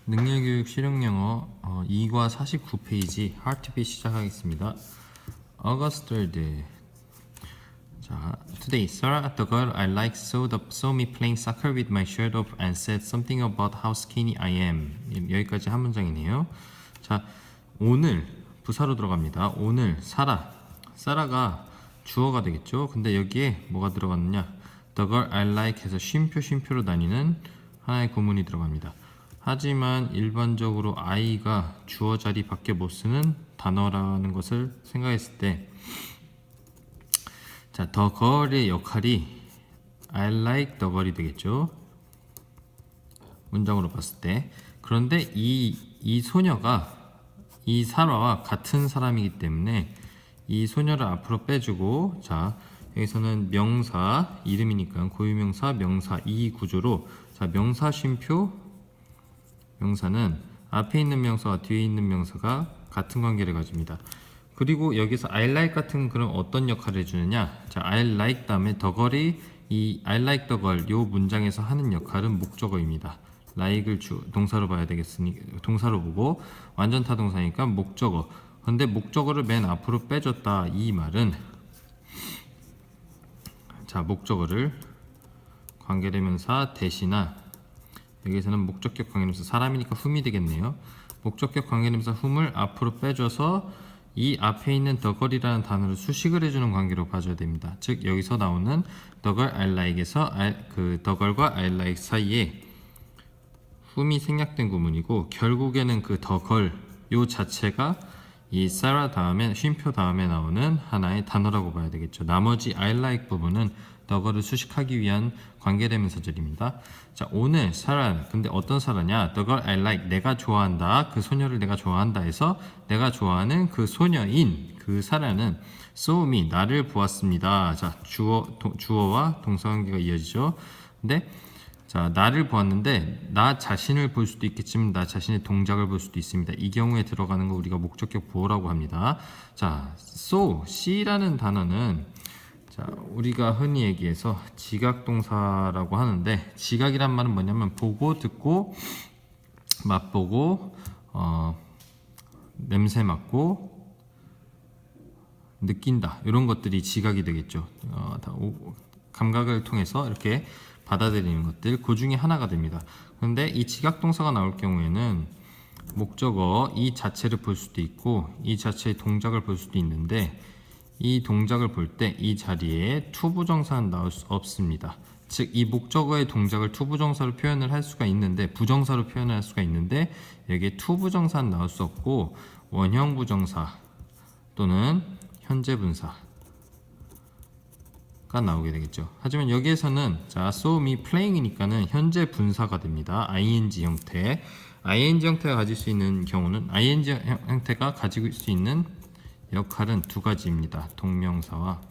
능률교육 실용영어 2과 49페이지 하트비 시작하겠습니다. August 3rd. 자, Today, Sarah, the girl I like, saw me playing soccer with my shirt off and said something about how skinny I am. 여기까지 한 문장이네요. 자, 오늘 부사로 들어갑니다. 오늘 사라가 주어가 되겠죠. 근데 여기에 뭐가 들어갔느냐? The girl I like 해서 쉼표로 다니는 하나의 구문이 들어갑니다. 하지만 일반적으로 I가 주어 자리 밖에 못 쓰는 단어라는 것을 생각했을 때, 자, the girl의 역할이 I like the girl이 되겠죠. 문장으로 봤을 때. 그런데 이 소녀가 이 사라와 같은 사람이기 때문에 이 소녀를 앞으로 빼주고, 자, 여기서는 명사, 이름이니까 고유명사, 명사 이 구조로, 자, 명사 쉼표, 명사는 앞에 있는 명사와 뒤에 있는 명사가 같은 관계를 가집니다. 그리고 여기서 I like 같은 그런 어떤 역할을 해주느냐? 자, I like 다음에 the girl이 이 I like the girl 요 문장에서 하는 역할은 목적어입니다. like을 동사로 봐야 되겠으니 동사로 보고 완전 타동사니까 목적어. 근데 목적어를 맨 앞으로 빼줬다 이 말은, 자, 목적어를 관계대명사 대시나, 여기서는 목적격 관계대명사 사람이니까 whom이 되겠네요. 목적격 관계대명사 whom을 앞으로 빼줘서 이 앞에 있는 the girl이라는 단어를 수식을 해주는 관계로 봐줘야 됩니다. 즉 여기서 나오는 the girl I like에서 the girl과 I like 사이에 whom이 생략된 구문이고, 결국에는 그 the girl 요 자체가 이 Sarah 다음에 쉼표 다음에 나오는 하나의 단어라고 봐야 되겠죠. 나머지 I like 부분은 the girl을 수식하기 위한 관계대명사절입니다. 자, 오늘 Sarah, 근데 어떤 Sarah냐? The girl I like, 내가 좋아한다, 그 소녀를 내가 좋아한다 해서 내가 좋아하는 그 소녀인 그 Sarah는 saw me, 나를 보았습니다. 자, 주어와 동사관계가 이어지죠. 근데 자, 나를 보았는데 나 자신을 볼 수도 있겠지만 나 자신의 동작을 볼 수도 있습니다. 이 경우에 들어가는 거 우리가 목적격 보호라고 합니다. 자, C라는 단어는, 자, 우리가 흔히 얘기해서 지각동사라고 하는데, 지각이란 말은 뭐냐면 보고, 듣고, 맛보고, 냄새 맡고, 느낀다, 이런 것들이 지각이 되겠죠. 감각을 통해서 이렇게 받아들이는 것들, 그 중에 하나가 됩니다. 그런데 이 지각동사가 나올 경우에는 목적어 이 자체를 볼 수도 있고 이 자체의 동작을 볼 수도 있는데, 이 동작을 볼 때 이 자리에 투부정사는 나올 수 없습니다. 즉 이 목적어의 동작을 투부정사로 표현을 할 수가 있는데, 부정사로 표현을 할 수가 있는데 여기에 투부정사는 나올 수 없고 원형부정사 또는 현재분사 가 나오게 되겠죠. 하지만 여기에서는, 자, saw me playing이니까는 현재 분사가 됩니다. ing 형태. ing 형태가 가질 수 있는 경우는, ing 형태가 가지고 있을 수 있는 역할은 두 가지입니다. 동명사와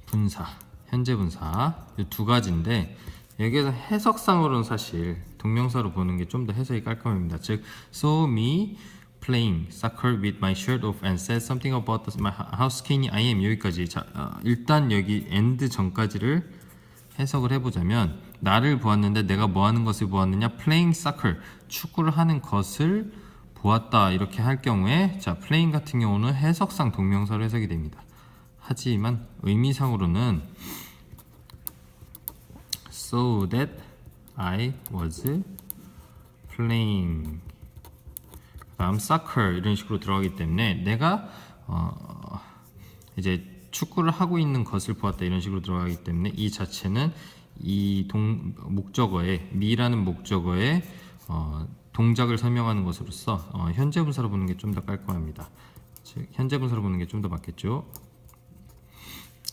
분사, 현재 분사, 이 두 가지인데, 여기에서 해석상으로는 사실 동명사로 보는 게 좀 더 해석이 깔끔합니다. 즉 saw me playing soccer with my shirt off and said something about how skinny I am. 여기까지. 자, 일단 여기 and 전까지를 해석을 해보자면, 나를 보았는데 내가 뭐 하는 것을 보았느냐? playing soccer, 축구를 하는 것을 보았다, 이렇게 할 경우에, 자, playing 같은 경우는 해석상 동명사로 해석이 됩니다. 하지만 의미상으로는 so that I was playing, 다음 soccer 이런 식으로 들어가기 때문에 내가 이제 축구를 하고 있는 것을 보았다 이런 식으로 들어가기 때문에 이 자체는 이 목적어의 me라는 목적어의 동작을 설명하는 것으로서 현재 분사로 보는 게 좀 더 깔끔합니다. 즉 현재 분사로 보는 게 좀 더 맞겠죠.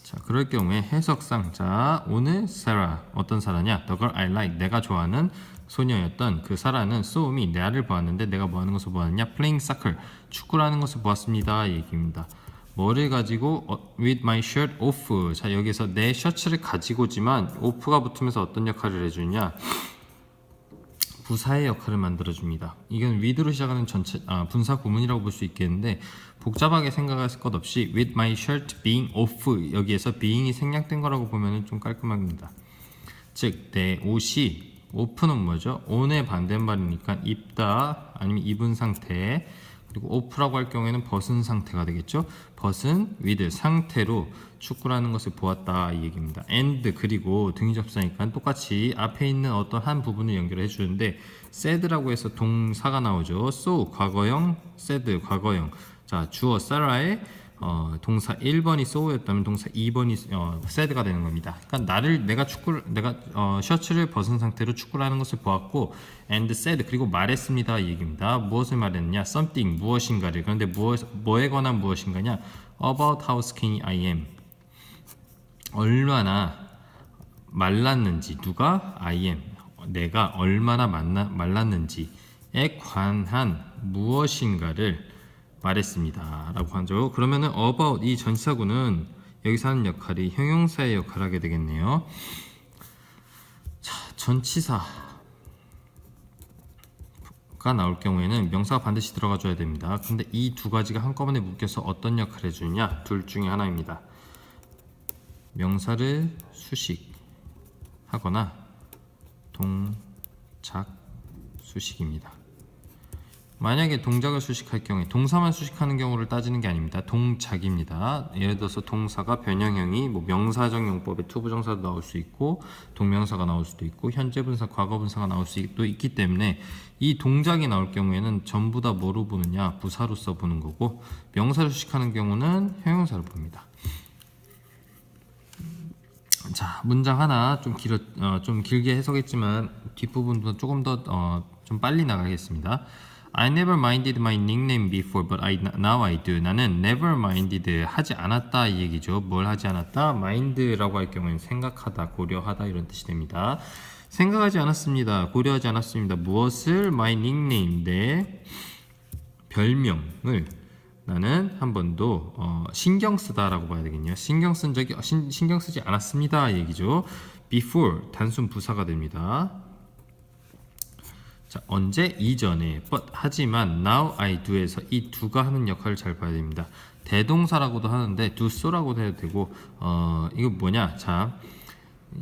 자, 그럴 경우에 해석상, 자, 오늘 Sarah, 어떤 사라냐? The girl I like, 내가 좋아하는 소녀였던 그 사라는 saw me, 나를 보았는데 내가 뭐 하는 것을 보았느냐? playing soccer, 축구를 하는 것을 보았습니다, 이 얘기입니다. 뭐를 가지고? with my shirt off. 자, 여기서 내 셔츠를 가지고지만 off가 붙으면서 어떤 역할을 해주냐? 부사의 역할을 만들어줍니다. 이건 with로 시작하는 분사 구문이라고 볼 수 있겠는데, 복잡하게 생각할 것 없이 with my shirt being off, 여기에서 being이 생략된 거라고 보면 좀 깔끔합니다. 즉 내 옷이 open은 뭐죠? on의 반대말이니까 입다 아니면 입은 상태. 그리고 off라고 할 경우에는 벗은 상태가 되겠죠. 벗은 with 상태로 축구라는 것을 보았다 이 얘기입니다. and 그리고 등이 접사니까 똑같이 앞에 있는 어떤 한 부분을 연결해 주는데 said라고 해서 동사가 나오죠. so 과거형, said 과거형. 자, 주어 Sarah의 동사 1번이 so였다면 동사 2번이 said가 되는 겁니다. 그러니까 내가 셔츠를 벗은 상태로 축구를 하는 것을 보았고 and said 그리고 말했습니다 이 얘기입니다. 무엇을 말했느냐? something 무엇인가를. 그런데 뭐에 관한 무엇인가냐? about how skinny I am. 얼마나 말랐는지 누가? I am. 내가 얼마나 말랐는지에 관한 무엇인가를 말했습니다 라고 하죠. 그러면은 about 이 전치사구는 여기서 하는 역할이 형용사의 역할을 하게 되겠네요. 자, 전치사가 나올 경우에는 명사가 반드시 들어가 줘야 됩니다. 근데 이 두 가지가 한꺼번에 묶여서 어떤 역할을 해주냐? 둘 중에 하나입니다. 명사를 수식하거나 동작 수식입니다. 만약에 동작을 수식할 경우에 동사만 수식하는 경우를 따지는 게 아닙니다. 동작입니다. 예를 들어서 동사가 변형형이 명사적 용법에 투부정사도 나올 수 있고 동명사가 나올 수도 있고 현재분사, 과거분사가 나올 수도 있기 때문에 이 동작이 나올 경우에는 전부 다 뭐로 보느냐? 부사로서 보는 거고 명사를 수식하는 경우는 형용사를 봅니다. 자, 문장 하나 좀 길게 해석했지만 뒷부분도 조금 더 좀 빨리 나가겠습니다. I never minded my nickname before, but now I do. 나는 never minded 하지 않았다 이 얘기죠. 뭘 하지 않았다? mind라고 할 경우에는 생각하다, 고려하다 이런 뜻이 됩니다. 생각하지 않았습니다. 고려하지 않았습니다. 무엇을? my nickname, 내 별명을 나는 한 번도 신경 쓰다라고 봐야 되겠네요. 신경 쓰지 않았습니다 이 얘기죠. before 단순 부사가 됩니다. 자, 언제? 이전에. but 하지만 now I do에서 이 do가 하는 역할을 잘 봐야 됩니다. 대동사라고도 하는데 do so라고도 해도 되고 이거 뭐냐? 자,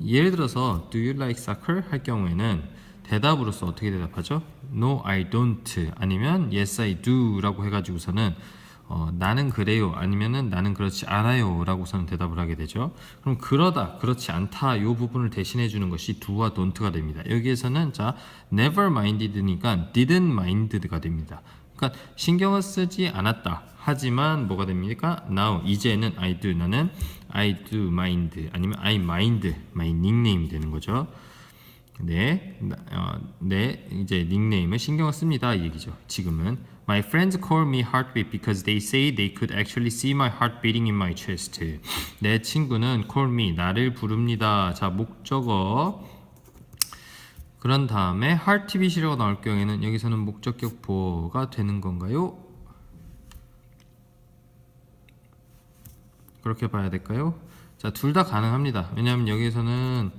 예를 들어서 do you like soccer 할 경우에는 대답으로서 어떻게 대답하죠? No, I don't 아니면 yes, I do 라고 해가지고서는 나는 그래요 아니면은 나는 그렇지 않아요 라고서는 대답을 하게 되죠. 그럼 그러다 그렇지 않다 이 부분을 대신해 주는 것이 do와 don't가 됩니다. 여기에서는 자 never minded니까 didn't mind가 됩니다. 그러니까 신경을 쓰지 않았다 하지만 뭐가 됩니까? now 이제는 I do 나는 I do mind 아니면 I mind my nickname이 되는 거죠. 내 이제 닉네임에 신경을 씁니다 이 얘기죠. 지금은 My friends call me heartbeat because they say they could actually see my heart beating in my chest. 내 친구는 call me 나를 부릅니다. 자, 목적어 그런 다음에 heartbeat이라고 나올 경우에는 여기서는 목적격 보어가 되는 건가요? 그렇게 봐야 될까요? 자, 둘 다 가능합니다. 왜냐하면 여기서는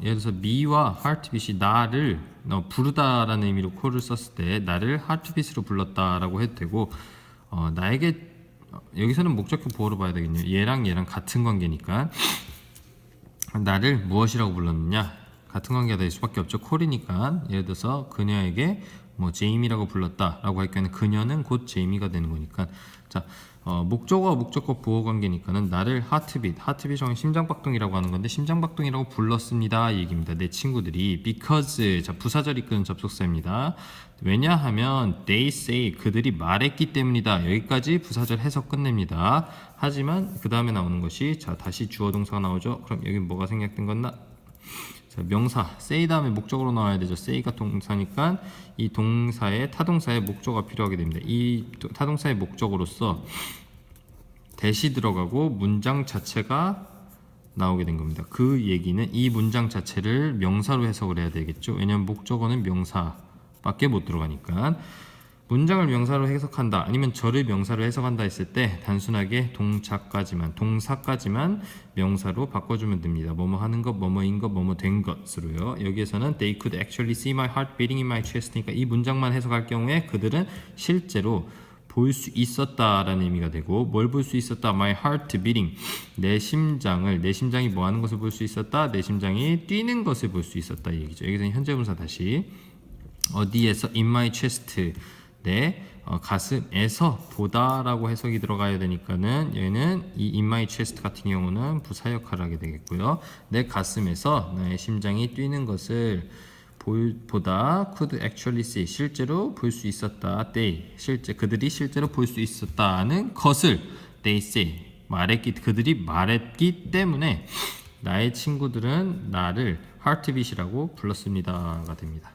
예를 들어서 me와 heartbeat이 나를 부르다라는 의미로 call을 썼을 때 나를 heartbeat으로 불렀다라고 해도 되고 나에게 여기서는 목적격 보어로 봐야 되겠네요. 얘랑 같은 관계니까 나를 무엇이라고 불렀느냐? 같은 관계가 될 수밖에 없죠. call이니까 예를 들어서 그녀에게 제이미라고 불렀다라고 할 경우에는 그녀는 곧 제이미가 되는 거니까 자 목적어와 목적어 보호 관계니까는 나를 하트빗 정의 심장박동이라고 하는 건데 심장박동이라고 불렀습니다 이 얘기입니다. 내 친구들이 because 자 부사절 이끄는 접속사입니다. 왜냐하면 they say 그들이 말했기 때문이다. 여기까지 부사절 해석 끝냅니다. 하지만 그 다음에 나오는 것이 자 다시 주어 동사가 나오죠. 그럼 여기 뭐가 생략된 건가? 자, 명사 say 다음에 목적으로 나와야 되죠. say가 동사니까 이 동사의 타동사의 목적어가 필요하게 됩니다. 이 타동사의 목적으로서 대시 들어가고 문장 자체가 나오게 된 겁니다. 그 얘기는 이 문장 자체를 명사로 해석을 해야 되겠죠. 왜냐하면 목적어는 명사밖에 못 들어가니까 문장을 명사로 해석한다 아니면 절을 명사로 해석한다 했을 때 단순하게 동사까지만 명사로 바꿔주면 됩니다. 뭐뭐 하는 것, 뭐뭐인 것, 뭐뭐 된 것으로요. 여기에서는 they could actually see my heart beating in my chest니까 이 문장만 해석할 경우에 그들은 실제로 볼 수 있었다라는 의미가 되고 뭘 볼 수 있었다? My heart beating. 내 심장이 뭐 하는 것을 볼 수 있었다? 내 심장이 뛰는 것을 볼 수 있었다 이 얘기죠. 여기서 현재분사 다시 어디에서 in my chest 내 가슴에서 보다라고 해석이 들어가야 되니까는 얘는 이 in my chest 같은 경우는 부사 역할을 하게 되겠고요. 내 가슴에서 나의 심장이 뛰는 것을 보다 could actually see 실제로 볼 수 있었다. 그들이 실제로 볼 수 있었다는 것을 they say 그들이 말했기 때문에 나의 친구들은 나를 heartbeat이라고 불렀습니다가 됩니다.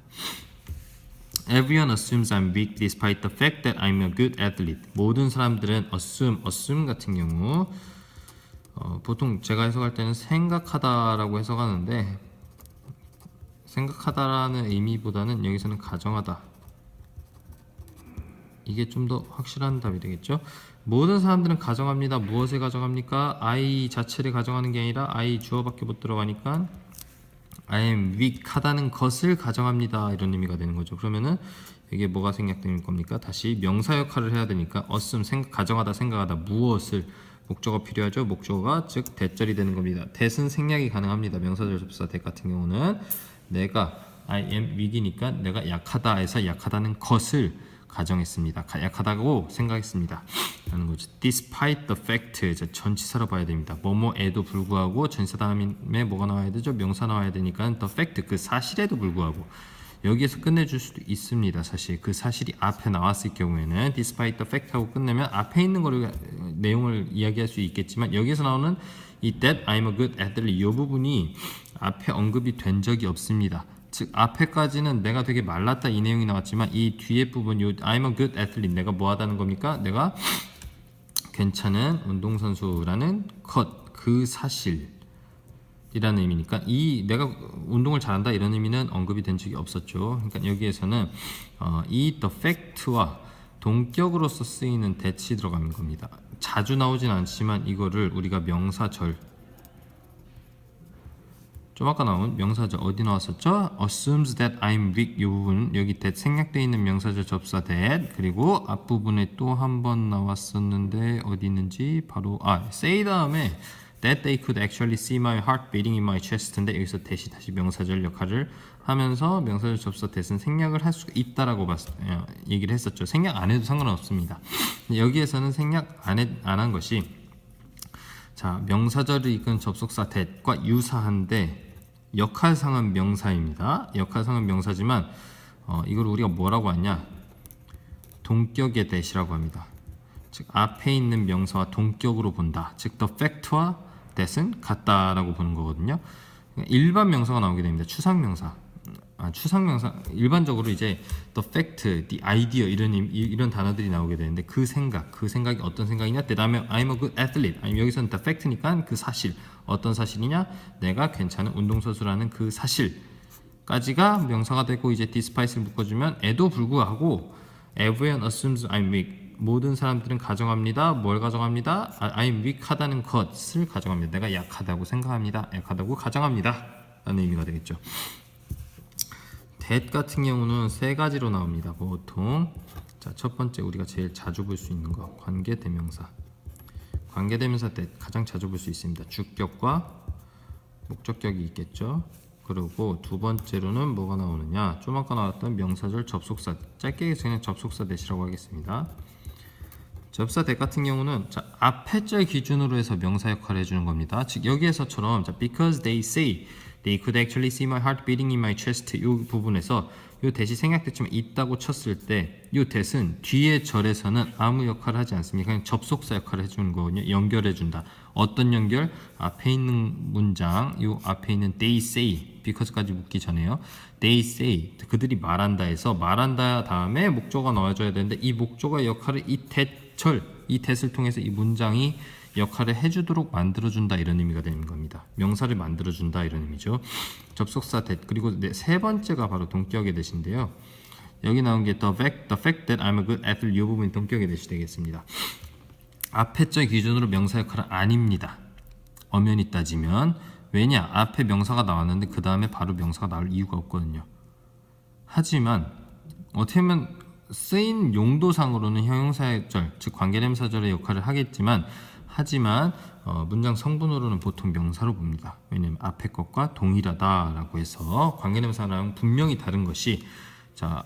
Everyone assumes I'm weak despite the fact that I'm a good athlete. 모든 사람들은 assume 같은 경우 보통 제가 해석할 때는 생각하다라고 해석하는데 생각하다라는 의미보다는 여기서는 가정하다. 이게 좀 더 확실한 답이 되겠죠. 모든 사람들은 가정합니다. 무엇을 가정합니까? I 자체를 가정하는 게 아니라 I 주어밖에 못 들어가니까 I am weak 하다는 것을 가정합니다. 이런 의미가 되는 거죠. 그러면은 이게 뭐가 생략될 겁니까? 다시 명사 역할을 해야 되니까 assume 가정하다 생각하다 무엇을 목적어 필요하죠. 목적어가 즉 대절이 되는 겁니다. that은 생략이 가능합니다. 명사절 접사 that 같은 경우는 내가 I am weak이니까 내가 약하다에서 약하다는 것을 가정했습니다. 약하다고 생각했습니다. 라는 거죠. Despite the fact 전치사로 봐야 됩니다. 뭐뭐에도 불구하고 전치사 다음에 뭐가 나와야 되죠? 명사 나와야 되니까 the fact 그 사실에도 불구하고 여기에서 끝내줄 수도 있습니다. 사실 그 사실이 앞에 나왔을 경우에는 despite the fact 하고 끝내면 앞에 있는 거를 내용을 이야기할 수 있겠지만 여기에서 나오는 이 that I'm a good athlete 이 부분이 앞에 언급이 된 적이 없습니다. 즉 앞에까지는 내가 되게 말랐다 이 내용이 나왔지만 이 뒤에 부분 요 I'm a good athlete 내가 뭐 하다는 겁니까? 내가 괜찮은 운동선수라는 그 사실이라는 의미니까 이 내가 운동을 잘한다 이런 의미는 언급이 된 적이 없었죠. 그러니까 여기에서는 이 the fact와 동격으로서 쓰이는 that이 들어가는 겁니다. 자주 나오진 않지만 이거를 우리가 명사절 좀 아까 나온 명사절 어디 나왔었죠? assumes that I'm weak 이 부분 여기 that 생략되어 있는 명사절 접사 that 그리고 앞부분에 또 한 번 나왔었는데 어디 있는지 바로 say 다음에 that they could actually see my heart beating in my chest인데 여기서 that이 다시 명사절 역할을 하면서 명사절 접사 that은 생략을 할 수가 있다라고 얘기를 했었죠. 생략 안 해도 상관없습니다. 여기에서는 생략 안 한 것이 자 명사절을 이끈 접속사 that과 유사한데 역할상은 명사입니다. 역할상은 명사지만 이걸 우리가 뭐라고 하냐 동격의 that이라고 합니다. 즉 앞에 있는 명사와 동격으로 본다. 즉 the fact와 that은 같다라고 보는 거거든요. 일반 명사가 나오게 됩니다. 추상명사 일반적으로 이제 the fact, the idea 이런 단어들이 나오게 되는데 그 생각이 어떤 생각이냐? 그다음에 I'm a good athlete. 여기서는 the fact니까 그 사실 어떤 사실이냐? 내가 괜찮은 운동선수라는 그 사실까지가 명사가 되고 이제 despite를 묶어주면 에도 불구하고 everyone assumes I'm weak. 모든 사람들은 가정합니다. 뭘 가정합니다? I'm weak 하다는 것을 가정합니다. 내가 약하다고 생각합니다. 약하다고 가정합니다. 라는 의미가 되겠죠. that 같은 경우는 세 가지로 나옵니다. 보통 자, 첫 번째 우리가 제일 자주 볼 수 있는 거 관계대명사 that 가장 자주 볼 수 있습니다. 주격과 목적격이 있겠죠. 그리고 두 번째로는 뭐가 나오느냐 좀 아까 나왔던 명사절 접속사 짧게 해서 그냥 접속사 that이라고 하겠습니다. 접사 that 같은 경우는 자, 앞에 절 기준으로 해서 명사 역할을 해주는 겁니다. 즉 여기에서처럼 자, because they say they could actually see my heart beating in my chest 이 부분에서 이 that이 생략됐지만 있다고 쳤을 때 이 that은 뒤에 절에서는 아무 역할을 하지 않습니다. 그냥 접속사 역할을 해주는 거거든요. 연결해준다. 어떤 연결? 앞에 있는 문장 이 앞에 있는 they say because까지 묻기 전에요. they say 그들이 말한다 해서 말한다 다음에 목적어가 넣어줘야 되는데 이 목적어의 역할을 이 that을 통해서 이 문장이 역할을 해주도록 만들어준다 이런 의미가 되는 겁니다. 명사를 만들어준다 이런 의미죠. 접속사 that 그리고 세 번째가 바로 동격의 that인데요. 여기 나온 게 the fact that I'm a good athlete 이 부분이 동격의 that이 되겠습니다. 앞에 절 기준으로 명사 역할은 아닙니다. 엄연히 따지면 왜냐 앞에 명사가 나왔는데 그 다음에 바로 명사가 나올 이유가 없거든요. 하지만 어떻게 보면 쓰인 용도상으로는 형용사절, 즉 관계대명사절의 역할을 하겠지만 하지만 문장 성분으로는 보통 명사로 봅니다. 왜냐면 앞에 것과 동일하다라고 해서 관계대명사랑 분명히 다른 것이 자,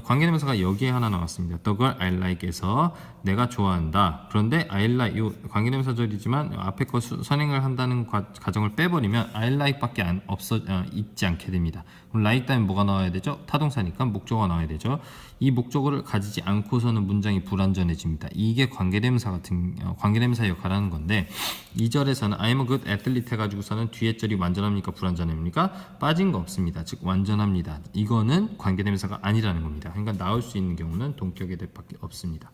관계대명사가 여기에 하나 나왔습니다. The girl I like에서 내가 좋아한다. 그런데 I like 요 관계대명사절이지만 앞에 거 선행을 한다는 가정을 빼버리면 I like밖에 있지 않게 됩니다. 그럼 like 다음에 뭐가 나와야 되죠? 타동사니까 목적어가 나와야 되죠. 이 목적어를 가지지 않고서는 문장이 불완전해집니다. 이게 관계대명사 역할을 하는 건데 2절에서는 I'm a good athlete 해가지고서는 뒤에 절이 완전합니까? 불완전합니까? 빠진 거 없습니다. 즉 완전합니다. 이거는 관계대명사가 아니라는 겁니다. 그러니까 나올 수 있는 경우는 동격의 대밖에 없습니다.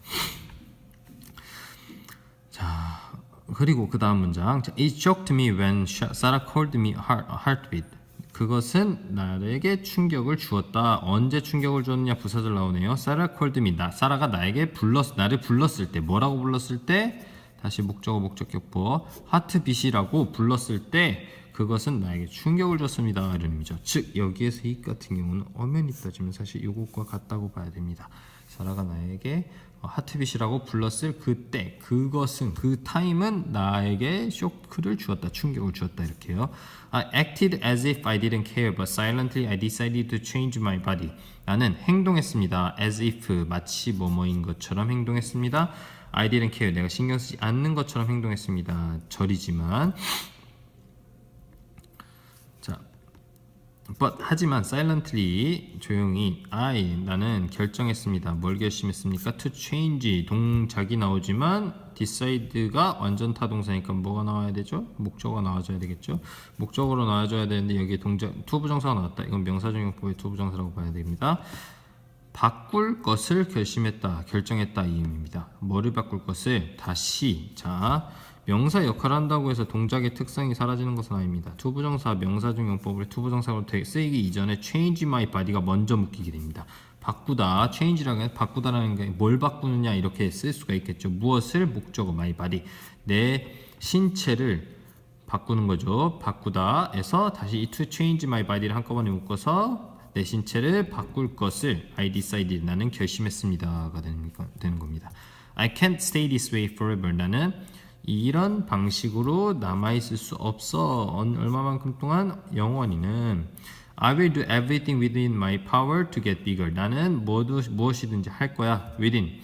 자, 그리고 그 다음 문장 It shocked me when Sarah called me heartbeat. 그것은 나에게 충격을 주었다. 언제 충격을 줬느냐 부사절 나오네요. Sarah called me. 사라가 나를 불렀을 때 뭐라고 불렀을 때 다시 목적어 목적격보 heartbeat이라고 불렀을 때 그것은 나에게 충격을 줬습니다. 이런 의미죠. 즉 여기에서 이 같은 경우는 엄연히 따지면 사실 이것과 같다고 봐야 됩니다. 사라가 나에게 하트빗이라고 불렀을 그때 그것은 그 타임은 나에게 쇼크를 주었다. 충격을 주었다. 이렇게요. I acted as if I didn't care but silently I decided to change my body. 나는 행동했습니다. as if 마치 뭐뭐인 것처럼 행동했습니다. I didn't care 내가 신경 쓰지 않는 것처럼 행동했습니다. 절이지만 but 하지만 silently 조용히 나는 결정했습니다. 뭘 결심했습니까? to change 동작이 나오지만 decide가 완전 타동사니까 뭐가 나와야 되죠? 목적어가 나와줘야 되겠죠? 목적어로 나와줘야 되는데 여기에 투부정사가 나왔다. 이건 명사정용법의 투부정사라고 봐야 됩니다. 바꿀 것을 결정했다 이 의미입니다. 뭐를 바꿀 것을 다시 명사 역할을 한다고 해서 동작의 특성이 사라지는 것은 아닙니다. 투부정사 명사중용법을 투부정사로 쓰이기 이전에 change my body가 먼저 묶이게 됩니다. 바꾸다, change라는 게 바꾸다라는 게 뭘 바꾸느냐 이렇게 쓸 수가 있겠죠. 무엇을 목적어 my body 내 신체를 바꾸는 거죠. 바꾸다에서 다시 to change my body를 한꺼번에 묶어서 내 신체를 바꿀 것을 I decided 나는 결심했습니다가 되는 겁니다. I can't stay this way forever 나는 이런 방식으로 남아있을 수 없어. 얼마만큼 동안? 영원히는 I will do everything within my power to get bigger. 나는 무엇이든지 할 거야. within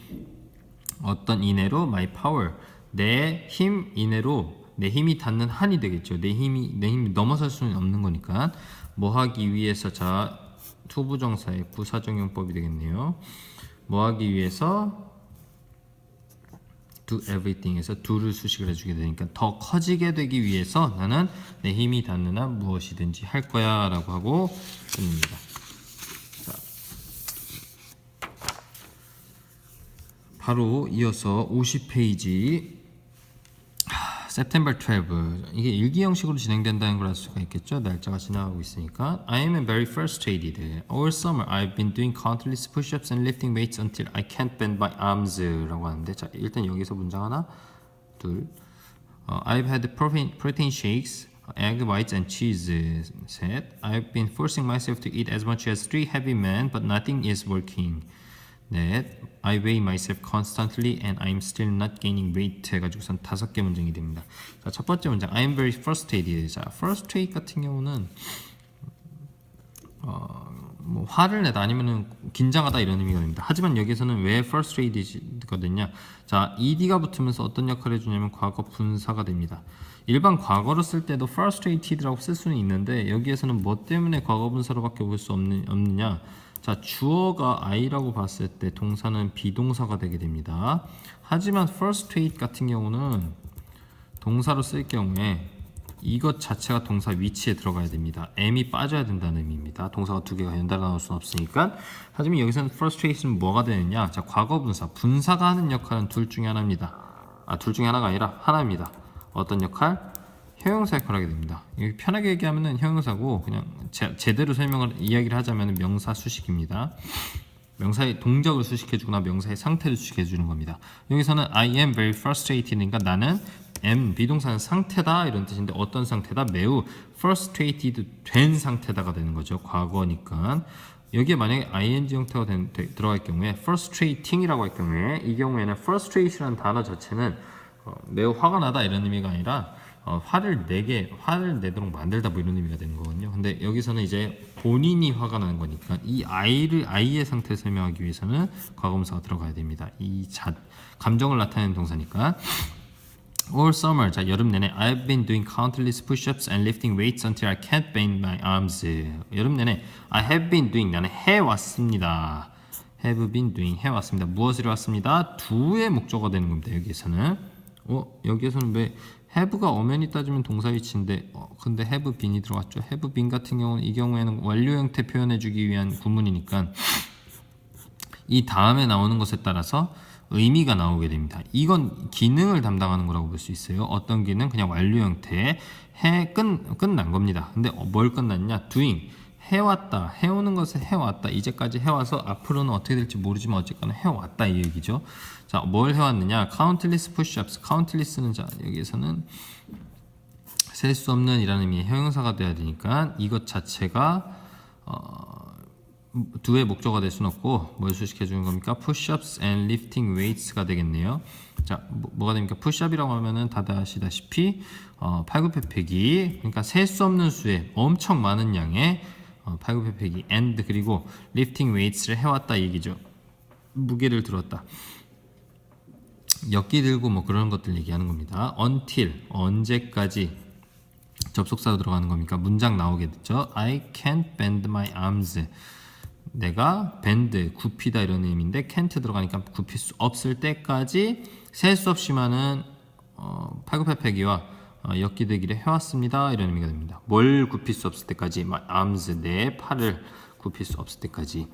어떤 이내로 my power 내 힘 이내로 내 힘이 닿는 한이 되겠죠. 내 힘이 넘어설 수는 없는 거니까 뭐 하기 위해서 투부정사의 부사정용법이 되겠네요. 뭐 하기 위해서 do everything에서 do를 수식을 해주게 되니까 더 커지게 되기 위해서 나는 내 힘이 닿는 한 무엇이든지 할 거야 라고 하고 끝냅니다. 바로 이어서 50페이지 September 12 이게 일기 형식으로 진행된다는 걸 알 수가 있겠죠. 날짜가 지나가고 있으니까 I am very frustrated. All summer I've been doing countless push-ups and lifting weights until I can't bend my arms 라고 하는데 자 일단 여기서 문장 하나 둘 I've had protein shakes egg whites and cheese 셋 I've been forcing myself to eat as much as 3 heavy men but nothing is working 넷 I weigh myself constantly and I'm still not gaining weight 해가지고선 5개 문장이 됩니다. 자, 첫 번째 문장 I'm very frustrated. 자, frustrate 같은 경우는 뭐 화를 내다 아니면은 긴장하다 이런 의미가 됩니다. 하지만 여기서는 왜 frustrated거든요. 자, ed가 붙으면서 어떤 역할을 해주냐면 과거 분사가 됩니다. 일반 과거로 쓸 때도 frustrated라고 쓸 수는 있는데 여기에서는 뭐 때문에 과거 분사로밖에 볼 수 없느냐? 자, 주어가 I라고 봤을 때 동사는 비동사가 되게 됩니다. 하지만 frustrate 같은 경우는 동사로 쓸 경우에 이것 자체가 동사 위치에 들어가야 됩니다. M이 빠져야 된다는 의미입니다. 동사가 두 개가 연달아 나올 수는 없으니까. 하지만 여기서는 frustrate는 뭐가 되느냐? 자, 과거 분사가 하는 역할은 둘 중에 하나입니다. 둘 중에 하나가 아니라 하나입니다. 어떤 역할? 형용사 역할을 하게 됩니다. 편하게 얘기하면은 형용사고 그냥 제대로 이야기를 하자면 명사 수식입니다. 명사의 동작을 수식해주거나 명사의 상태를 수식해주는 겁니다. 여기서는 I am very frustrated니까 나는 비동사는 상태다 이런 뜻인데 어떤 상태다? 매우 frustrated 된 상태다가 되는 거죠. 과거니까 여기에 만약에 ing 형태가 들어갈 경우에 frustrating이라고 할 경우에 이 경우에는 frustration이라는 단어 자체는 매우 화가 나다 이런 의미가 아니라 화를 내도록 만들다 뭐 이런 의미가 되는 거거든요. 근데 여기서는 이제 본인이 화가 나는 거니까 이 I의 상태를 설명하기 위해서는 과거분사가 들어가야 됩니다. 감정을 나타내는 동사니까. All summer, 자 여름 내내 I've been doing countless push-ups and lifting weights until I can't bend my arms. 여름 내내 I have been doing, 나는 해왔습니다. have been doing, 해왔습니다. 무엇을 해왔습니다? do의 목적어가 되는 겁니다. 여기에서는 여기에서는 왜 have가 엄연히 따지면 동사 위치인데 근데 have been이 들어갔죠. have been 같은 경우는 이 경우에는 완료 형태 표현해주기 위한 구문이니까 이 다음에 나오는 것에 따라서 의미가 나오게 됩니다. 이건 기능을 담당하는 거라고 볼 수 있어요. 어떤 기능? 그냥 완료 형태 끝난 겁니다. 근데 뭘 끝났냐? doing, 해왔다, 해오는 것을 해왔다, 이제까지 해와서 앞으로는 어떻게 될지 모르지만 어쨌거나 해왔다 이 얘기죠. 자, 뭘 해왔느냐? countless push-ups, countless는 자 여기에서는 셀 수 없는 이라는 의미의 형용사가 돼야 되니까 이것 자체가 do의 목적어가 될 수는 없고 뭘 수식해 주는 겁니까? push-ups and lifting weights가 되겠네요. 자, 뭐가 됩니까? push-up이라고 하면은 다들 아시다시피 팔굽혀펴기, 그러니까 셀 수 없는 수의 엄청 많은 양의 팔굽혀펴기 and 그리고 lifting weights를 해왔다 얘기죠. 무게를 들었다. 엮기 들고 뭐 그런 것들 얘기하는 겁니다. until, 언제까지 접속사로 들어가는 겁니까? 문장 나오게 됐죠. I can't bend my arms. 내가 bend, 굽히다 이런 의미인데 can't 들어가니까 굽힐 수 없을 때까지 셀 수 없이 많은 팔굽혀펴기와 엮기대기를 해왔습니다. 이런 의미가 됩니다. 뭘 굽힐 수 없을 때까지? my arms, 내 팔을 굽힐 수 없을 때까지.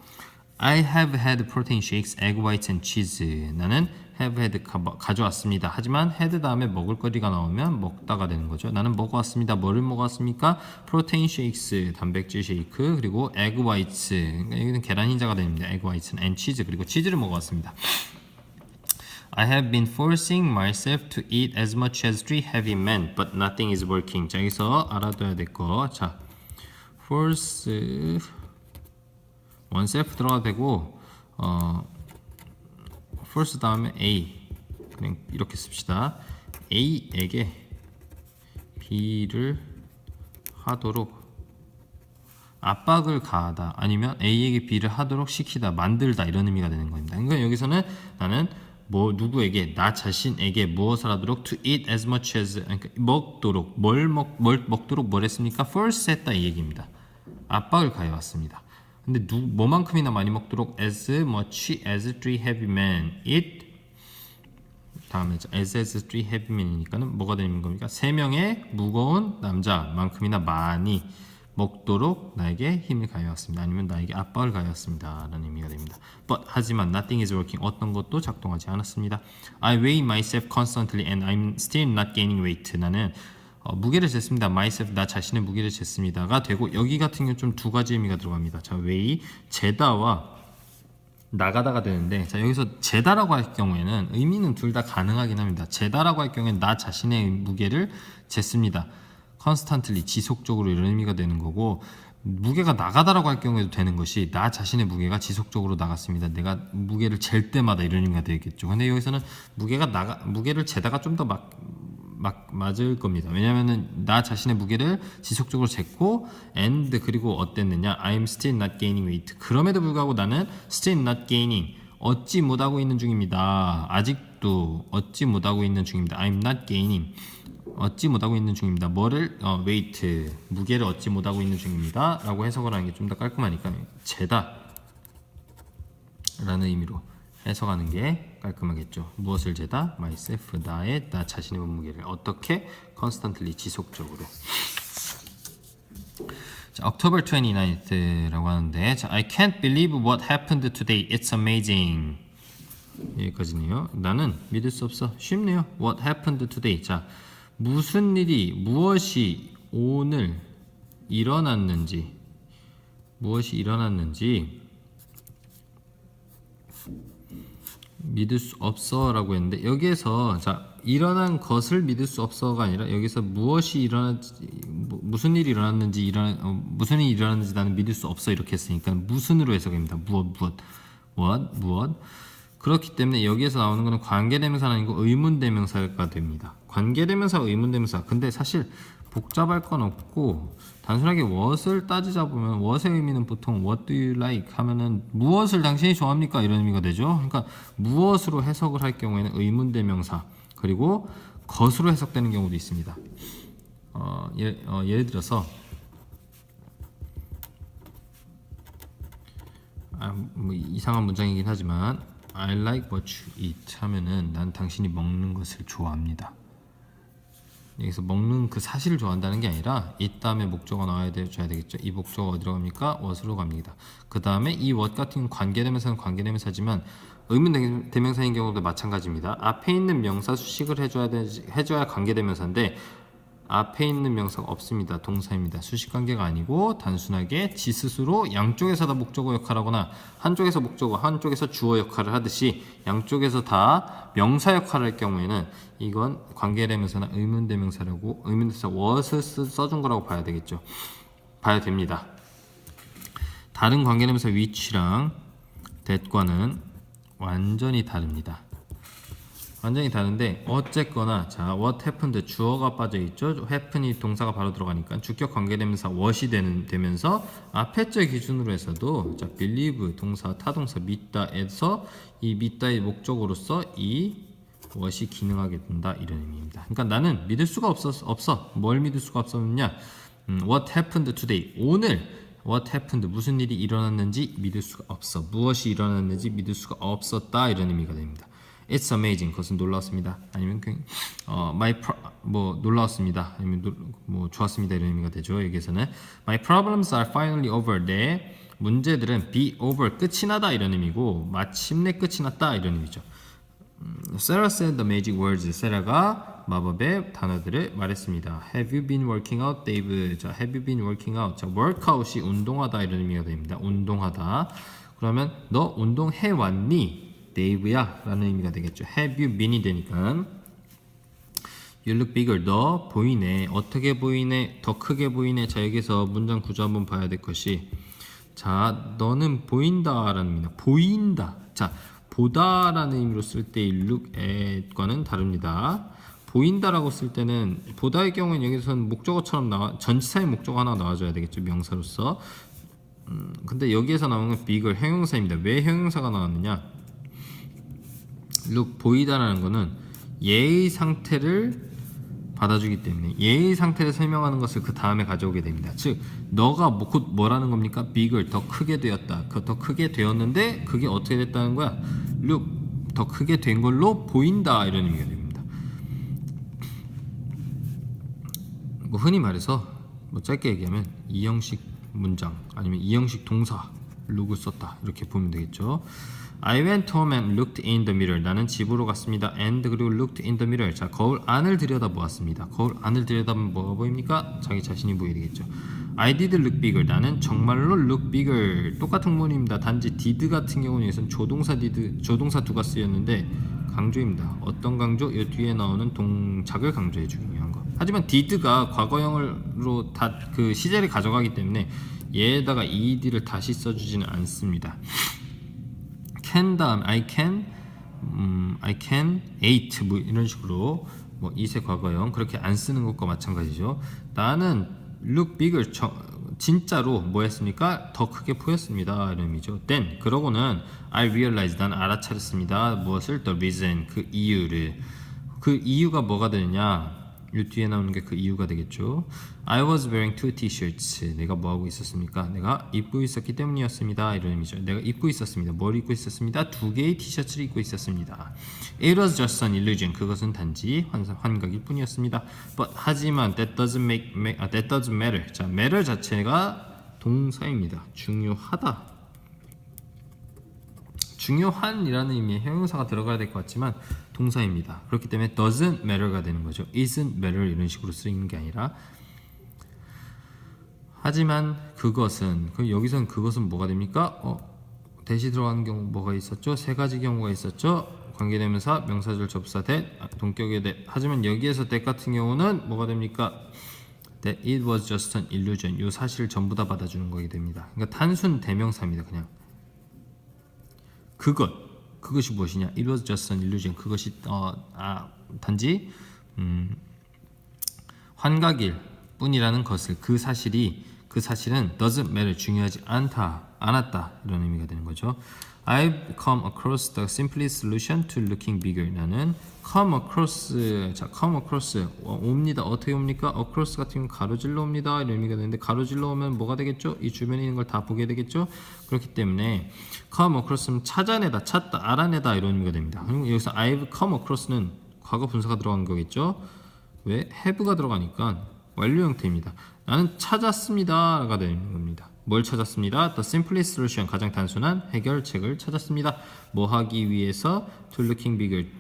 I have had protein shakes, egg whites and cheese. 나는 have had 가져왔습니다. 하지만 had 다음에 먹을 거리가 나오면 먹다가 되는 거죠. 나는 먹어왔습니다. 뭐를 먹어왔습니까? protein shakes, 단백질 쉐이크, 그리고 egg whites, 그러니까 여기는 계란 흰자가 됩니다. egg whites and cheese, 그리고 치즈를 먹어왔습니다. I have been forcing myself to eat as much as 3 heavy men, but nothing is working. 자, 여기서 알아둬야 될 거. 자, force oneself 들어가도 되고 force 다음에 A 그냥 이렇게 씁시다. A에게 B를 하도록 압박을 가하다 아니면 A에게 B를 하도록 시키다, 만들다 이런 의미가 되는 겁니다. 그러니까 여기서는 나는 누구에게, 나 자신에게 무엇을 하도록 to eat as much as, 그러니까 먹도록 뭘 먹도록 뭘 했습니까? force 했다 이 얘기입니다. 압박을 가해왔습니다. 근데 뭐만큼이나 많이 먹도록 as much as 3 heavy men eat, 다음에 as 3 heavy men이니까는 뭐가 되는 겁니까? 3명의 무거운 남자만큼이나 많이 먹도록 나에게 힘을 가해왔습니다. 아니면 나에게 압박을 가해왔습니다 라는 의미가 됩니다. But 하지만 nothing is working, 어떤 것도 작동하지 않았습니다. I weigh myself constantly and I'm still not gaining weight. 나는 무게를 쟀습니다. myself, 나 자신의 무게를 쟀습니다가 되고, 여기 같은 경우 좀 두 가지 의미가 들어갑니다. 자, weigh, 재다와 나가다가 되는데, 자 여기서 재다라고 할 경우에는 의미는 둘 다 가능하긴 합니다. 재다라고 할 경우에는 나 자신의 무게를 쟀습니다. constantly, 지속적으로 이런 의미가 되는 거고, 무게가 나가다라고 할 경우에도 되는 것이 나 자신의 무게가 지속적으로 나갔습니다. 내가 무게를 잴 때마다 이런 의미가 되겠죠. 근데 여기서는 무게를 재다가 좀 더 맞을 겁니다. 왜냐면은 나 자신의 무게를 지속적으로 쟀고 and 그리고 어땠느냐? I'm still not gaining weight. 그럼에도 불구하고 나는 still not gaining, 얻지 못하고 있는 중입니다. 아직도 얻지 못하고 있는 중입니다. I'm not gaining, 얻지 못하고 있는 중입니다. 뭐를? weight, 무게를 얻지 못하고 있는 중입니다 라고 해석을 하는 게 좀 더 깔끔하니까 재다 라는 의미로 해석하는 게 깔끔하겠죠. 무엇을 재다? myself, 나 자신의 몸무게를 어떻게? constantly, 지속적으로. 자, October 29th라고 하는데, 자, I can't believe what happened today. It's amazing. 여기까지네요. 나는 믿을 수 없어. 쉽네요. What happened today. 자, 무엇이 오늘 일어났는지, 믿을 수 없어 라고 했는데, 여기에서 자 일어난 것을 믿을 수 없어가 아니라 여기서 무엇이 일어났지, 무슨 일이 일어났는지 무슨 일이 일어났는지 나는 믿을 수 없어 이렇게 했으니까 무슨으로 해석입니다. 무엇. 그렇기 때문에 여기에서 나오는 거는 관계대명사는 아니고 의문대명사가 됩니다. 관계대명사, 의문대명사. 근데 사실 복잡할 건 없고 단순하게 what을 따지자 보면 what의 의미는 보통 what do you like 하면은 무엇을 당신이 좋아합니까? 이런 의미가 되죠. 그러니까 무엇으로 해석을 할 경우에는 의문대명사 그리고 것으로 해석되는 경우도 있습니다. 예를 들어서 뭐 이상한 문장이긴 하지만 I like what you eat 하면은 난 당신이 먹는 것을 좋아합니다. 여기서 먹는 그 사실을 좋아한다는 게 아니라 이 다음에 목적어 나와야 줘야 되겠죠. 이 목적어 어디로 갑니까? what으로 갑니다. 그 다음에 이 what 같은 관계대명사는 관계대명사지만 의문대명사인 경우도 마찬가지입니다. 앞에 있는 명사 수식을 해줘야 관계대명사인데 앞에 있는 명사가 없습니다. 동사입니다. 수식관계가 아니고 단순하게 지 스스로 양쪽에서 다 목적어 역할하거나 한쪽에서 목적어, 한쪽에서 주어 역할을 하듯이 양쪽에서 다 명사 역할을 할 경우에는 이건 관계대명사나 의문대명사라고 의문대명사 what을 써준 거라고 봐야 되겠죠. 봐야 됩니다. 다른 관계대명사 which랑 that과는 완전히 다릅니다. 완전히 다른데 어쨌거나 자 what happened 주어가 빠져있죠. happen이 동사가 바로 들어가니까 주격 관계대명사 what이 되면서 앞에 절 기준으로 해서도 자 believe 동사 타동사 믿다에서 이 믿다의 목적으로서 이 what이 기능하게 된다 이런 의미입니다. 그러니까 나는 믿을 수가 없어. 뭘 믿을 수가 없었느냐? what happened today 오늘 what happened 무슨 일이 일어났는지 믿을 수가 없어. 무엇이 일어났는지 믿을 수가 없었다 이런 의미가 됩니다. It's amazing. 그것은 놀라웠습니다. 아니면 놀라웠습니다. 아니면 좋았습니다. 이런 의미가 되죠. 여기에서는 My problems are finally over. 내 문제들은 be over. 끝이 나다 이런 의미고 마침내 끝이 났다 이런 의미죠. Sarah said the magic words. 세라가 마법의 단어들을 말했습니다. Have you been working out, Dave? 자, Have you been working out? 자, workout이 운동하다 이런 의미가 됩니다. 운동하다. 그러면 너 운동해 왔니? 데이브야 라는 의미가 되겠죠. Have you been이 되니까 You look bigger. 너 보이네. 어떻게 보이네? 더 크게 보이네. 자 여기서 문장 구조 한번 봐야 될 것이 자 너는 보인다 라는 의미다. 보인다. 자 보다 라는 의미로 쓸 때 look at과는 다릅니다. 보인다라고 쓸 때는 보다의 경우는 여기서는 목적어처럼 전치사의 목적어 하나 나와줘야 되겠죠. 명사로서 근데 여기에서 나오는 건 bigger 형용사입니다. 왜 형용사가 나왔느냐? look 보이다라는 거는 예의 상태를 받아주기 때문에 예의 상태를 설명하는 것을 그 다음에 가져오게 됩니다. 즉 너가 곧 뭐라는 겁니까? bigger 더 크게 되었다. 더 크게 되었는데 그게 어떻게 됐다는 거야? look 더 크게 된 걸로 보인다 이런 의미가 됩니다. 흔히 말해서 짧게 얘기하면 이 형식 문장 아니면 이 형식 동사 look을 썼다 이렇게 보면 되겠죠. I went home and looked in the mirror. 나는 집으로 갔습니다. And 그리고 looked in the mirror. 자, 거울 안을 들여다보았습니다. 거울 안을 들여다보면 뭐가 보입니까? 자기 자신이 보이게 되겠죠. I did look bigger. 나는 정말로 look bigger. 똑같은 문입니다. 단지 did 같은 경우는 여기서는 조동사 did, 조동사 do가 쓰였는데 강조입니다. 어떤 강조? 이 뒤에 나오는 동작을 강조해 주기 위한 거. 하지만 did가 과거형으로 다 그 시제를 가져가기 때문에 얘에다가 ed를 다시 써주지는 않습니다. can 다음 I can ate 뭐 이런 식으로 뭐 이세 과거형 그렇게 안 쓰는 것과 마찬가지죠. 나는 look bigger 진짜로 뭐 했습니까? 더 크게 보였습니다. 이런 의미죠. Then 그러고는 I realized 난 알아차렸습니다. 무엇을? The reason 그 이유를. 그 이유가 뭐가 되느냐? 이 뒤에 나오는 게 그 이유가 되겠죠. I was wearing two t-shirts. 내가 뭐 하고 있었습니까? 내가 입고 있었기 때문이었습니다. 이런 의미죠. 내가 입고 있었습니다. 뭘 입고 있었습니다? 두 개의 티셔츠를 입고 있었습니다. It was just an illusion. 그것은 단지 환각일 뿐이었습니다. But 하지만 that doesn't matter. 자, matter 자체가 동사입니다. 중요하다. 중요한이라는 의미의 형용사가 들어가야 될 것 같지만 동사입니다. 그렇기 때문에 doesn't matter가 되는 거죠. isn't matter 이런 식으로 쓰이는 게 아니라 하지만 그것은 여기서는 그것은 뭐가 됩니까? 대시 들어가는 경우 뭐가 있었죠? 세 가지 경우가 있었죠. 관계대명사, 명사절, 접사, that, 동격의 that. 하지만 여기에서 that 같은 경우는 뭐가 됩니까? that it was just an illusion. 요 사실을 전부 다 받아주는 거게 됩니다. 그러니까 단순 대명사입니다. 그냥 그것이 무엇이냐? It was just an illusion. 그것이 단지 환각일 뿐이라는 것을 그 사실은 doesn't matter 중요하지 않았다 이런 의미가 되는 거죠. I've come across the simplest solution to looking bigger. 나는 come across 옵니다. 어떻게 옵니까? across 같은 경우는 가로질러 옵니다 이런 의미가 되는데 가로질러 오면 뭐가 되겠죠? 이 주변에 있는 걸 다 보게 되겠죠? 그렇기 때문에 come across는 찾아내다, 찾다, 알아내다 이런 의미가 됩니다. 그리고 여기서 I've come across는 과거 분사가 들어간 거겠죠? 왜? have가 들어가니까 완료 형태입니다. 나는 찾았습니다가 되는 겁니다. 뭘 찾았습니다? The simplest solution 가장 단순한 해결책을 찾았습니다. 뭐 하기 위해서? To looking bigger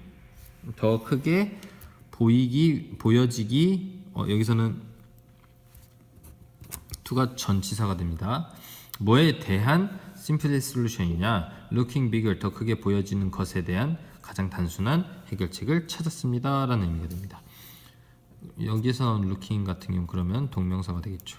더 크게 보여지기 여기서는 to가 전치사가 됩니다. 뭐에 대한 simplest solution이냐? Looking bigger 더 크게 보여지는 것에 대한 가장 단순한 해결책을 찾았습니다 라는 의미가 됩니다. 여기서 나온 looking 같은 경우 그러면 동명사가 되겠죠.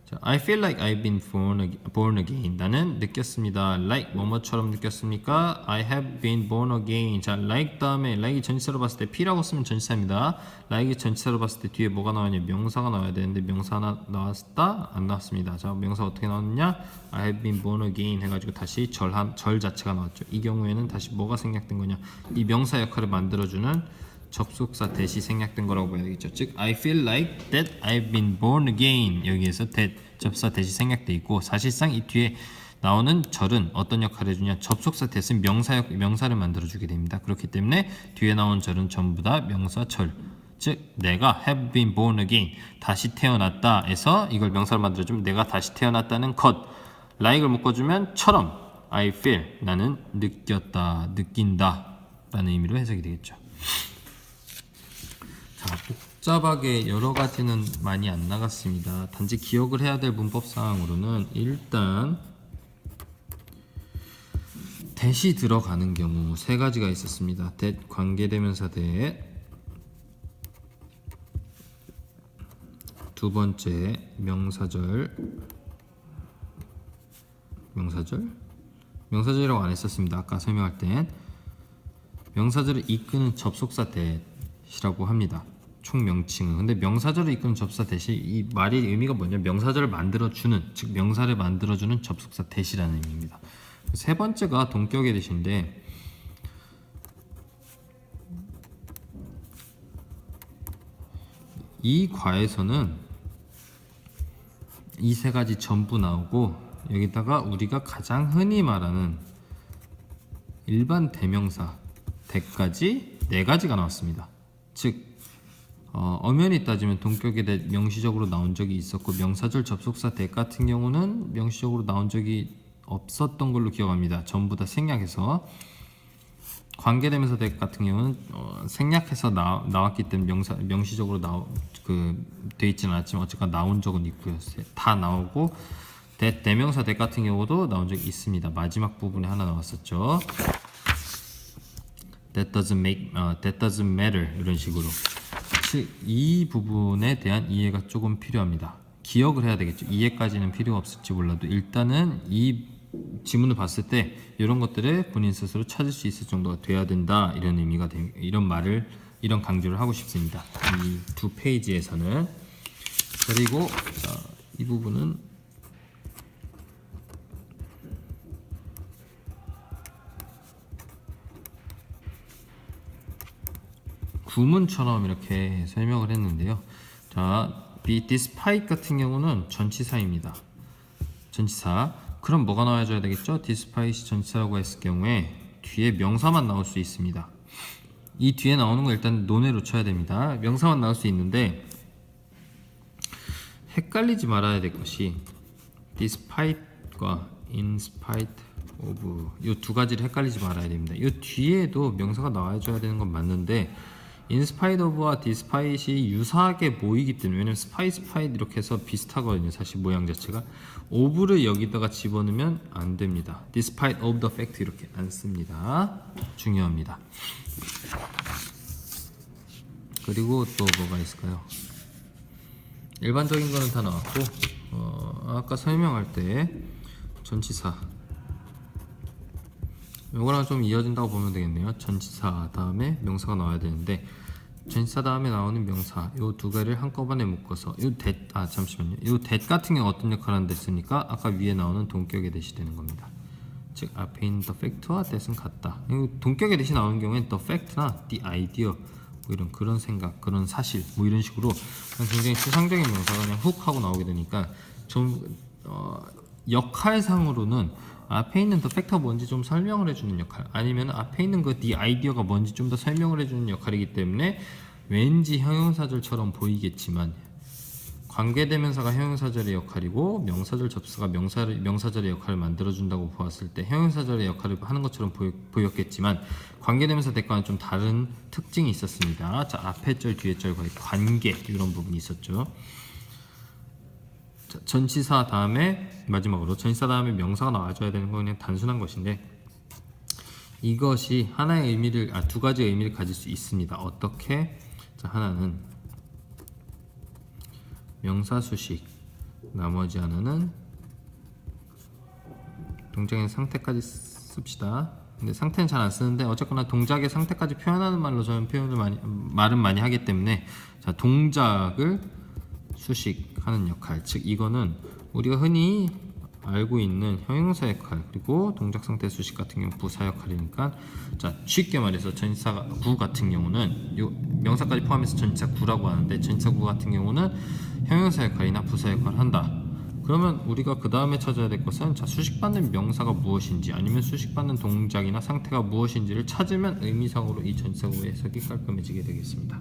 자, I feel like I've been born again. 나는 느꼈습니다. Like 뭐뭐처럼 느꼈습니까? I have been born again. 자, like 다음에 like이 전치사로 봤을 때 P라고 쓰면 전치사입니다. like이 전치사로 봤을 때 뒤에 뭐가 나와냐? 명사가 나와야 되는데 명사 하나 나왔다? 안 나왔습니다. 자, 명사 어떻게 나왔느냐? I have been born again 해가지고 다시 절 자체가 나왔죠. 이 경우에는 다시 뭐가 생략된 거냐? 이 명사 역할을 만들어주는 접속사 대시 생략된 거라고 봐야 되겠죠. 즉 I feel like that I've been born again. 여기에서 that 접사 대시 생략돼 있고 사실상 이 뒤에 나오는 절은 어떤 역할을 해주냐? 접속사 대신 명사를 만들어주게 됩니다. 그렇기 때문에 뒤에 나온 절은 전부 다 명사절. 즉 내가 have been born again 다시 태어났다 해서 이걸 명사를 만들어주면 내가 다시 태어났다는 것 like을 묶어주면 처럼 I feel 나는 느낀다 라는 의미로 해석이 되겠죠. 자, 복잡하게 여러 가지는 많이 안 나갔습니다. 단지 기억을 해야 될 문법사항으로는 일단 that이 들어가는 경우 세 가지가 있었습니다. that 관계대명사 that 두 번째 명사절이라고 안 했었습니다. 아까 설명할 땐 명사절을 이끄는 접속사 that이라고 합니다. 총명칭은. 근데 명사절을 이끄는 접속사 that이 이 말의 의미가 뭐냐? 명사절을 만들어주는, 즉 명사를 만들어주는 접속사 that이라는 의미입니다. 세 번째가 동격의 that인데 이 과에서는 이 세 가지 전부 나오고 여기다가 우리가 가장 흔히 말하는 일반 대명사 that까지 네 가지가 나왔습니다. 즉 엄연히 따지면 동격의 that 명시적으로 나온 적이 있었고 명사절 접속사 that 같은 경우는 명시적으로 나온 적이 없었던 걸로 기억합니다. 전부 다 생략해서 관계대명사 that 같은 경우는 생략해서 나왔기 때문에 명시적으로 돼 있지는 않았지만 어쨌거나 나온 적은 있고요. 다 나오고 대명사 that 같은 경우도 나온 적이 있습니다. 마지막 부분에 하나 나왔었죠. That doesn't matter 이런 식으로. 이 부분에 대한 이해가 조금 필요합니다. 기억을 해야 되겠죠. 이해까지는 필요 없을지 몰라도 일단은 이 지문을 봤을 때 이런 것들을 본인 스스로 찾을 수 있을 정도가 돼야 된다 이런 의미가 이런 강조를 하고 싶습니다. 이 두 페이지에서는. 그리고 이 부분은 구문처럼 이렇게 설명을 했는데요. 자, despite 같은 경우는 전치사입니다. 전치사. 그럼 뭐가 나와줘야 되겠죠? despite이 전치사라고 했을 경우에 뒤에 명사만 나올 수 있습니다. 이 뒤에 나오는 거 일단 논외로 쳐야 됩니다. 명사만 나올 수 있는데 헷갈리지 말아야 될 것이 despite과 in spite of 이 두 가지를 헷갈리지 말아야 됩니다. 이 뒤에도 명사가 나와줘야 되는 건 맞는데 in spite of와 despite이 유사하게 보이기 때문에 왜냐면 spite 이렇게 해서 비슷하거든요. 사실 모양 자체가 of를 여기다가 집어넣으면 안 됩니다. despite of the fact 이렇게 안 씁니다. 중요합니다. 그리고 또 뭐가 있을까요? 일반적인 거는 다 나왔고 아까 설명할 때 전치사 요거랑 좀 이어진다고 보면 되겠네요. 전치사 다음에 명사가 나와야 되는데 전치사 다음에 나오는 명사 요 두 개를 한꺼번에 묶어서 요 잠시만요. 요 that 같은 경우 어떤 역할을 하는데 쓰니까 아까 위에 나오는 동격의 that이 되는 겁니다. 즉 앞에 있는 the fact와 that은 같다. 동격의 that이 나오는 경우엔 the fact나 the idea 뭐 이런 그런 생각, 그런 사실 뭐 이런 식으로 굉장히 추상적인 명사가 그냥 훅 하고 나오게 되니까 좀 역할상으로는 앞에 있는 the fact가 뭔지 좀 설명을 해주는 역할, 아니면 앞에 있는 그 the idea가 뭔지 좀 더 설명을 해주는 역할이기 때문에 왠지 형용사절처럼 보이겠지만 관계대명사가 형용사절의 역할이고 명사절 접수가 명사절의 역할을 만들어준다고 보았을 때 형용사절의 역할을 하는 것처럼 보였겠지만 관계대명사 대과는 좀 다른 특징이 있었습니다. 자, 앞에 절 뒤에 절 거의 관계 이런 부분이 있었죠. 자, 전치사 다음에 마지막으로 전치사 다음에 명사가 나와줘야 되는 건 그냥 단순한 것인데 이것이 하나의 의미를 두 가지의 의미를 가질 수 있습니다. 어떻게? 자, 하나는 명사 수식, 나머지 하나는 동작의 상태까지 씁시다. 근데 상태는 잘 안 쓰는데 어쨌거나 동작의 상태까지 표현하는 말로 저는 말은 많이 하기 때문에 자, 동작을 수식하는 역할, 즉 이거는 우리가 흔히 알고 있는 형용사 역할 그리고 동작 상태 수식 같은 경우 부사 역할이니까 자, 쉽게 말해서 전치사 구 같은 경우는 요 명사까지 포함해서 전치사 구라고 하는데 전치사 구 같은 경우는 형용사 역할이나 부사 역할을 한다. 그러면 우리가 그 다음에 찾아야 될 것은 자, 수식받는 명사가 무엇인지 아니면 수식받는 동작이나 상태가 무엇인지를 찾으면 의미상으로 이 전치사 구의 해석이 깔끔해지게 되겠습니다.